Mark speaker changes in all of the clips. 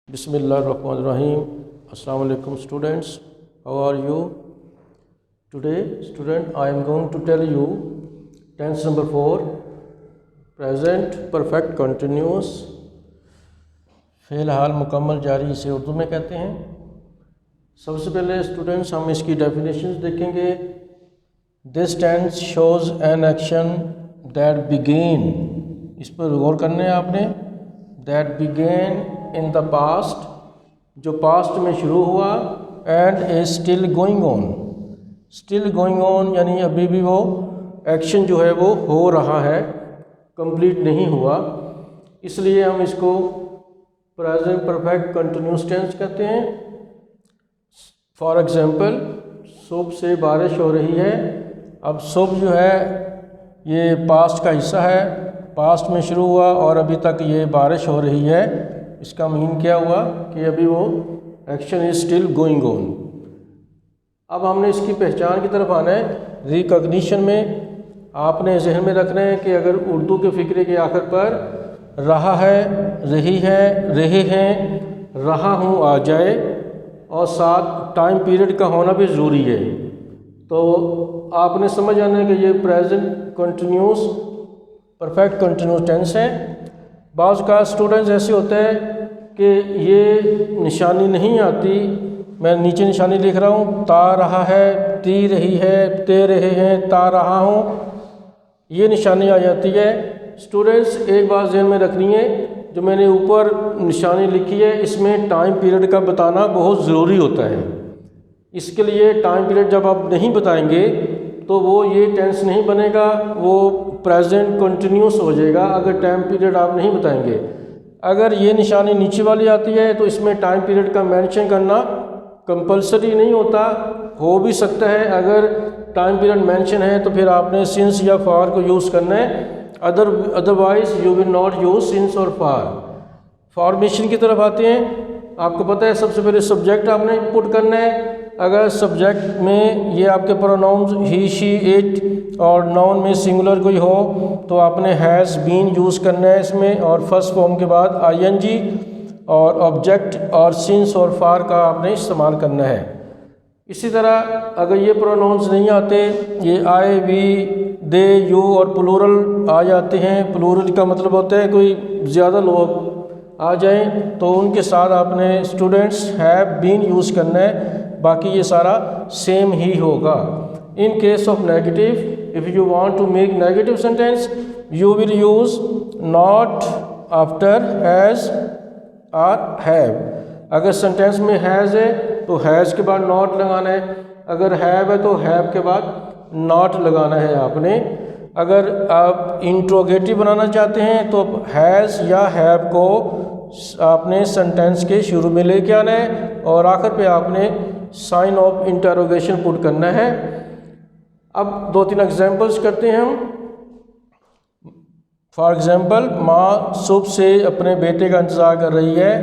Speaker 1: Bismillahirrahmanirrahim. Assalamu alaikum students. How are you? Today student I am going to tell you tense number 4 present perfect continuous fail हाल मुकम्मल जारी इसे उर्दू में कहते हैं। सबसे पहले स्टूडेंट्स हम इसकी डेफिनेशंस देखेंगे। This tense shows an action that began, इस पर गौर करने हैं आपने। That began in the past, जो पास्ट में शुरू हुआ, and is still going on. Still going on यानी अभी भी वो एक्शन जो है वो हो रहा है, कंप्लीट नहीं हुआ, इसलिए हम इसको प्रेजेंट परफेक्ट कंटिन्यूस टेंस कहते हैं। फॉर एग्जांपल, सुबह से बारिश हो रही है। अब सुबह जो है ये पास्ट का हिस्सा है, पास्ट में शुरू हुआ और अभी तक ये बारिश हो रही है। इसका मीन क्या हुआ कि अभी वो action is still going on. अब हमने इसकी पहचान की तरफ आना है। रिकॉग्निशन में आपने जहन में रखना है कि अगर उर्दू के फ़िक्रे के आखिर पर रहा है, रही है, रहे हैं, रहा हूँ आ जाए और साथ टाइम पीरियड का होना भी ज़रूरी है, तो आपने समझ आना है कि ये present continuous perfect continuous tense है। बाज़ का स्टूडेंट्स ऐसे होते हैं कि ये निशानी नहीं आती, मैं नीचे निशानी लिख रहा हूँ, ता रहा है, ती रही है, ते रहे हैं, ता रहा हूँ, ये निशानी आ जाती है। स्टूडेंट्स एक बात ज़हन में रखनी है, जो मैंने ऊपर निशानी लिखी है इसमें टाइम पीरियड का बताना बहुत ज़रूरी होता है। इसके लिए टाइम पीरियड जब आप नहीं बताएंगे तो वो ये टेंस नहीं बनेगा, वो प्रेजेंट कंटिन्यूस हो जाएगा अगर टाइम पीरियड आप नहीं बताएंगे। अगर ये निशानी नीचे वाली आती है तो इसमें टाइम पीरियड का मेंशन करना कंपलसरी नहीं होता, हो भी सकता है। अगर टाइम पीरियड मेंशन है तो फिर आपने सिंस या फॉर को यूज़ करना है, otherwise you will not use since और फॉर। फॉर्मेशन की तरफ आते हैं। आपको पता है सबसे पहले सब्जेक्ट आपने पुट करना है। अगर सब्जेक्ट में ये आपके प्रोनाउंस ही, शी, इट और नाउन में सिंगुलर कोई हो तो आपने हैज़ बीन यूज़ करना है इसमें, और फर्स्ट फॉर्म के बाद आईएनजी और ऑब्जेक्ट और सिंस और फॉर का आपने इस्तेमाल करना है। इसी तरह अगर ये प्रोनाउंस नहीं आते, ये आई, वी, दे, यू और प्लूरल आ जाते हैं, प्लूरल का मतलब होता है कोई ज़्यादा लोग आ जाएं, तो उनके साथ आपने स्टूडेंट्स हैव बीन यूज़ करना है, बाकी ये सारा सेम ही होगा। In case of negative, if you want to make negative sentence you will use not after has और हैव। अगर सेंटेंस में हैज़ है तो हैज़ के बाद नॉट लगाना है, अगर हैव है तो हैव के बाद नॉट लगाना है आपने। अगर आप इंट्रोगेटिव बनाना चाहते हैं तो हैज़ या हैव को आपने सेंटेंस के शुरू में लेके आना है और आखिर पे आपने साइन ऑफ इंटरोगेशन पुट करना है। अब 2-3 एग्जांपल्स करते हैं हम। फॉर एग्जांपल, माँ सुबह से अपने बेटे का इंतज़ार कर रही है।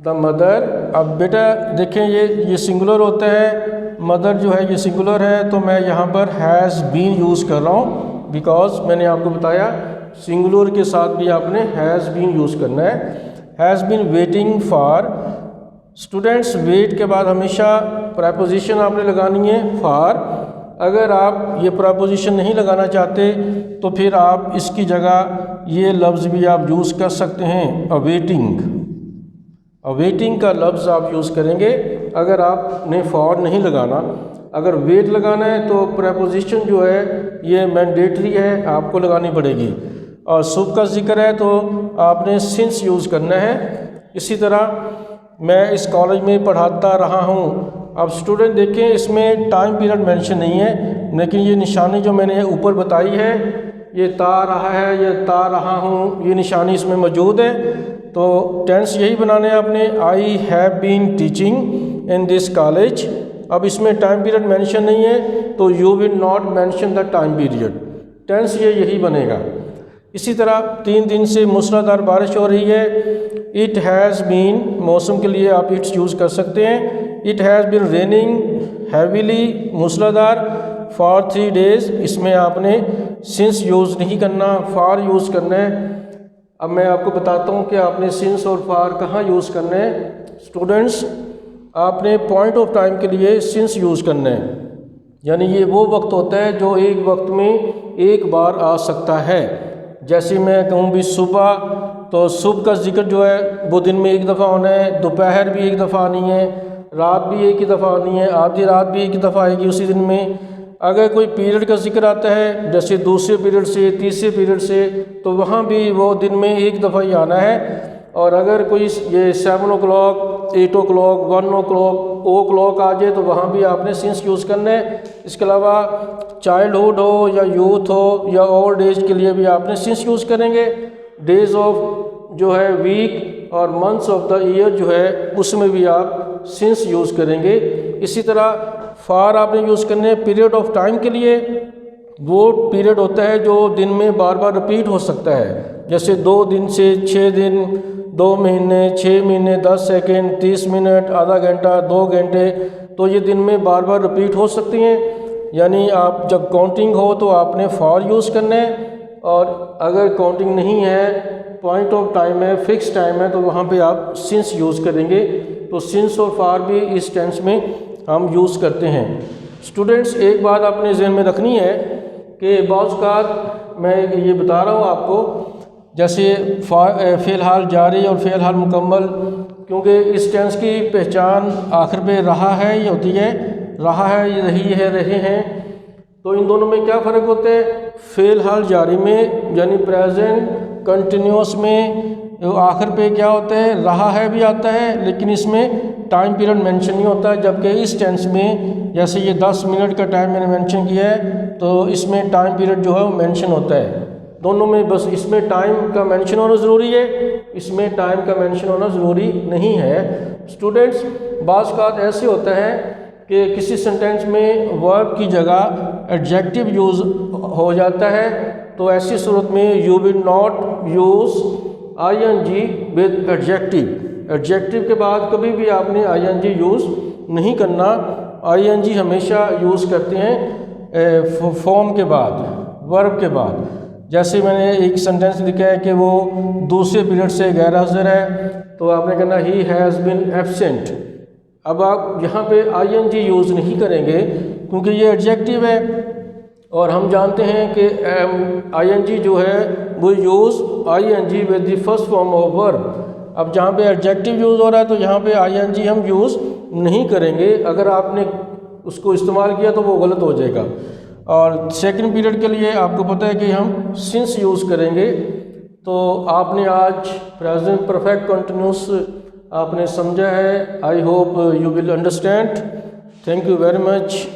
Speaker 1: द मदर, अब बेटा देखें ये सिंगुलर होता है, मदर जो है ये सिंगुलर है, तो मैं यहाँ पर हैज़ बीन यूज़ कर रहा हूँ बिकॉज मैंने आपको बताया सिंगुलर के साथ भी आपने हैज़ बीन यूज़ करना है। Has been waiting for. Students, wait के बाद हमेशा प्रेपोजिशन आपने लगानी है फॉर। अगर आप ये प्रेपोजिशन नहीं लगाना चाहते तो फिर आप इसकी जगह ये लफ्ज़ भी आप यूज़ कर सकते हैं, अवेटिंग। अवेटिंग का लफ्ज़ आप यूज़ करेंगे अगर आपने फॉर नहीं लगाना। अगर वेट लगाना है तो प्रेपोजिशन जो है ये मैंडेटरी है, आपको लगानी पड़ेगी। और सुबह का जिक्र है तो आपने सिंस यूज़ करना है। इसी तरह मैं इस कॉलेज में पढ़ाता रहा हूँ। अब स्टूडेंट देखें इसमें टाइम पीरियड मेंशन नहीं है, लेकिन ये निशानी जो मैंने ऊपर बताई है, ये ता रहा है, ये ता रहा हूँ, ये निशानी इसमें मौजूद है। तो टेंस यही बनाने हैं आपने, I have been teaching in this college. अब इसमें टाइम पीरियड मेंशन नहीं है तो you will not mention the time period. Tense ये यही बनेगा। इसी तरह 3 दिन से मूसलाधार बारिश हो रही है। इट हैज़ बीन, मौसम के लिए आप इट्स यूज़ कर सकते हैं। It has been raining heavily, मूसलाधार, फॉर 3 days, इसमें आपने सिंस यूज़ नहीं करना, फॉर यूज़ करना है। अब मैं आपको बताता हूँ कि आपने सिंस और फार कहाँ यूज़ करने हैं। स्टूडेंट्स, आपने पॉइंट ऑफ टाइम के लिए सिंस यूज़ करना है, यानी ये वो वक्त होता है जो एक वक्त में एक बार आ सकता है। जैसे मैं कहूँ भी सुबह, तो सुबह का जिक्र जो है वो दिन में एक दफ़ा होना है, दोपहर भी एक दफ़ा आनी है, रात भी एक ही दफ़ा आनी है, आधी रात भी एक ही दफ़ा आएगी उसी दिन में। अगर कोई पीरियड का जिक्र आता है जैसे दूसरे पीरियड से तीसरे पीरियड से, तो वहाँ भी वो दिन में एक दफ़ा ही आना है। और अगर कोई ये 7 o'clock, 8 o'clock, 1 o'clock आ जाए तो वहाँ भी आपने सिंस यूज़ करना है। इसके अलावा चाइल्डहुड हो या यूथ हो या ओल्ड एज के लिए भी आपने सिंस यूज़ करेंगे। डेज ऑफ जो है वीक और मंथ्स ऑफ द ईयर जो है उसमें भी आप सिंस यूज़ करेंगे। इसी तरह फार आपने यूज़ करने पीरियड ऑफ टाइम के लिए, वो पीरियड होता है जो दिन में बार बार रिपीट हो सकता है, जैसे 2 दिन से 6 दिन, 2 महीने, 6 महीने, 10 सेकेंड, 30 मिनट, आधा घंटा, 2 घंटे, तो ये दिन में बार बार रिपीट हो सकती हैं। यानी आप जब काउंटिंग हो तो आपने फॉर यूज़ करना है, और अगर काउंटिंग नहीं है, पॉइंट ऑफ टाइम है, फिक्स टाइम है, तो वहाँ पे आप सिंस यूज़ करेंगे। तो सिंस और फार भी इस टेंस में हम यूज़ करते हैं। स्टूडेंट्स, एक बात आपने जहन में रखनी है कि बाज़ औक़ात मैं ये बता रहा हूँ आपको, जैसे फ़िलहाल जारी और फ़िलहाल मुकम्मल, क्योंकि इस टेंस की पहचान आखिर पे रहा है ये होती है, रहा है, ये रही है, रहे हैं। तो इन दोनों में क्या फ़र्क होता है? फ़िलहाल जारी में यानी प्रेजेंट कंटिन्यूस में आखिर पे क्या होता है? रहा है भी आता है, लेकिन इसमें टाइम पीरियड मेंशन नहीं होता है। जबकि इस टेंस में जैसे ये 10 मिनट का टाइम मैंने मेंशन किया है, तो इसमें टाइम पीरियड जो है वो मेंशन होता है। दोनों में बस इसमें टाइम का मेंशन होना ज़रूरी है, इसमें टाइम का मेंशन होना ज़रूरी नहीं है। स्टूडेंट्स, बाज़ औक़ात ऐसे होता है कि किसी सेंटेंस में वर्ब की जगह एडजेक्टिव यूज़ हो जाता है, तो ऐसी सूरत में you will not use ING with adjective. Adjective के बाद कभी भी आपने आईएनजी यूज़ नहीं करना। आईएनजी हमेशा यूज़ करते हैं फॉर्म के बाद, वर्ब के बाद। जैसे मैंने एक सेंटेंस लिखा है कि वो दूसरे पीरियड से गैर हाज़िर है, तो आपने कहना ही हैज़ बिन एब्सेंट। अब आप यहाँ पे आईएनजी यूज़ नहीं करेंगे क्योंकि ये एडजेक्टिव है, और हम जानते हैं कि आईएनजी जो है वो use ING with the first form of verb. अब जहाँ पे एडजेक्टिव यूज़ हो रहा है तो यहाँ पे आईएनजी हम यूज़ नहीं करेंगे। अगर आपने उसको इस्तेमाल किया तो वो गलत हो जाएगा। और सेकंड पीरियड के लिए आपको पता है कि हम सिंस यूज़ करेंगे। तो आपने आज प्रेजेंट परफेक्ट कंटिन्यूस आपने समझा है। I hope you will understand. Thank you very much.